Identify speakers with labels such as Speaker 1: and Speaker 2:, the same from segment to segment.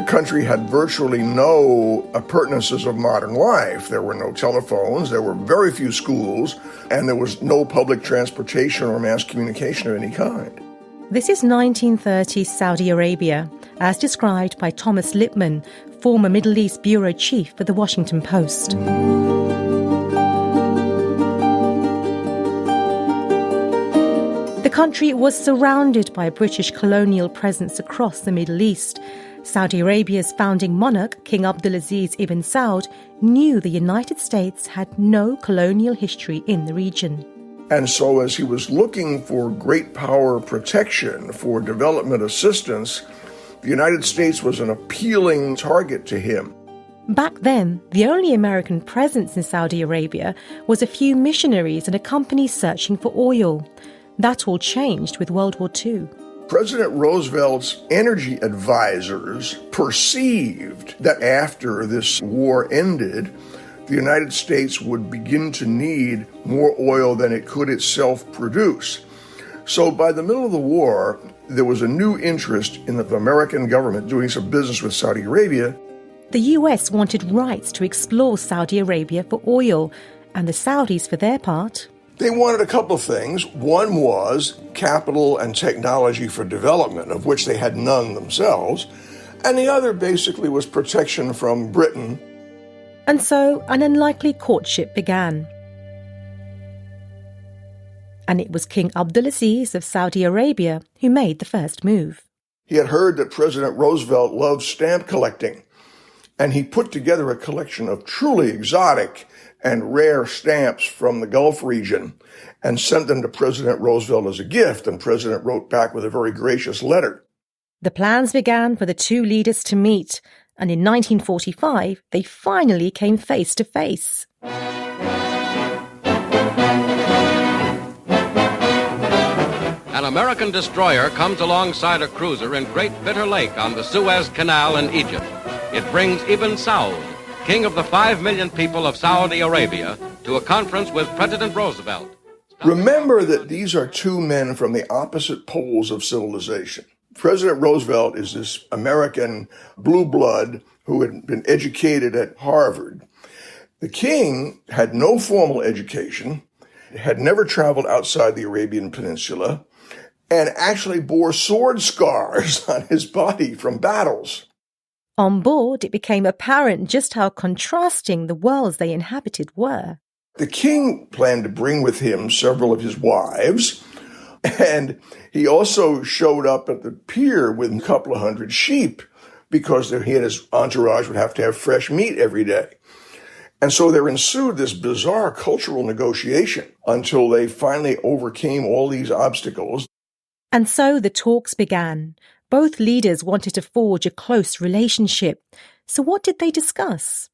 Speaker 1: country had virtually no appurtenances of modern life. There were no telephones, there were very few schools, and there was no public transportation or mass communication of any kind.
Speaker 2: This is 1930s Saudi Arabia, as described by Thomas Lippman, former Middle East bureau chief for The Washington Post. The country was surrounded by a British colonial presence across the Middle East. Saudi Arabia's founding monarch, King Abdulaziz ibn Saud, knew the United States had no colonial history in the region.
Speaker 1: And so as he was looking for great power protection, for development assistance, the United States was an appealing target to him.
Speaker 2: Back then, the only American presence in Saudi Arabia was a few missionaries and a company searching for oil. That all changed with World War II.
Speaker 1: President Roosevelt's energy advisors perceived that after this war ended, the United States would begin to need more oil than it could itself produce. So by the middle of the war, there was a new interest in the American government doing some business with Saudi Arabia.
Speaker 2: The US wanted rights to explore Saudi Arabia for oil, and the Saudis, for their part,
Speaker 1: they wanted a couple of things. One was capital and technology for development, of which they had none themselves. And the other basically was protection from Britain.
Speaker 2: And so an unlikely courtship began. And it was King Abdulaziz of Saudi Arabia who made the first move.
Speaker 1: He had heard that President Roosevelt loved stamp collecting, and he put together a collection of truly exotic and rare stamps from the Gulf region and sent them to President Roosevelt as a gift, and President wrote back with a very gracious letter.
Speaker 2: The plans began for the two leaders to meet, and in 1945 they finally came face to face.
Speaker 3: An American destroyer comes alongside a cruiser in Great Bitter Lake on the Suez Canal in Egypt. It brings Ibn Saud, king of the 5 million people of Saudi Arabia, to a conference with President Roosevelt.
Speaker 1: Remember that these are two men from the opposite poles of civilization. President Roosevelt is this American blue blood who had been educated at Harvard. The king had no formal education, had never traveled outside the Arabian Peninsula, and actually bore sword scars on his body from battles.
Speaker 2: On board, it became apparent just how contrasting the worlds they inhabited were.
Speaker 1: The king planned to bring with him several of his wives, and he also showed up at the pier with a couple of hundred sheep because he and his entourage would have to have fresh meat every day. And so there ensued this bizarre cultural negotiation until they finally overcame all these obstacles.
Speaker 2: And so the talks began. Both leaders wanted to forge a close relationship. So what did they discuss?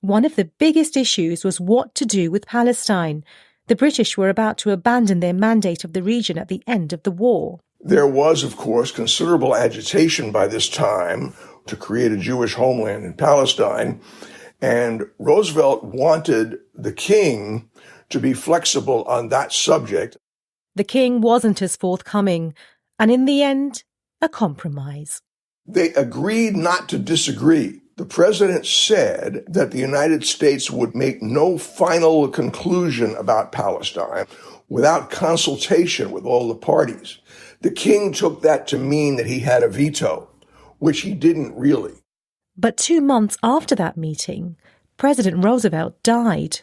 Speaker 2: One of the biggest issues was what to do with Palestine. The British were about to abandon their mandate of the region at the end of the war.
Speaker 1: There was, of course, considerable agitation by this time to create a Jewish homeland in Palestine. And Roosevelt wanted the king to be flexible on that subject.
Speaker 2: The king wasn't as forthcoming, and in the end, a compromise.
Speaker 1: They agreed not to disagree. The president said that the United States would make no final conclusion about Palestine without consultation with all the parties. The king took that to mean that he had a veto, which he didn't really.
Speaker 2: But 2 months after that meeting, President Roosevelt died.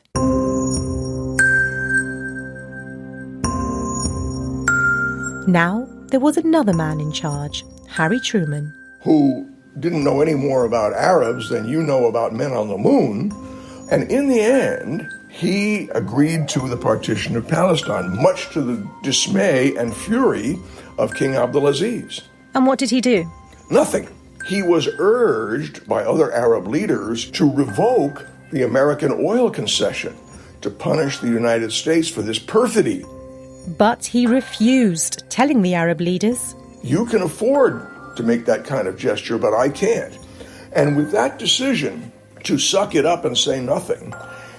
Speaker 2: Now, there was another man in charge, Harry Truman,
Speaker 1: who didn't know any more about Arabs than you know about men on the moon. And in the end, he agreed to the partition of Palestine, much to the dismay and fury of King Abdulaziz.
Speaker 2: And what did he do?
Speaker 1: Nothing. He was urged by other Arab leaders to revoke the American oil concession, to punish the United States for this perfidy.
Speaker 2: But he refused, telling the Arab leaders,
Speaker 1: "You can afford to make that kind of gesture, but I can't." And with that decision to suck it up and say nothing,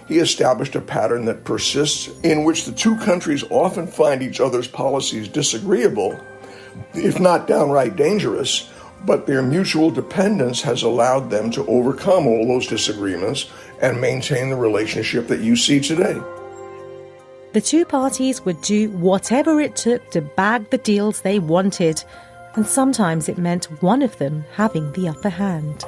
Speaker 1: he established a pattern that persists in which the two countries often find each other's policies disagreeable, if not downright dangerous, but their mutual dependence has allowed them to overcome all those disagreements and maintain the relationship that you see today.
Speaker 2: The two parties would do whatever it took to bag the deals they wanted, and sometimes it meant one of them having the upper hand.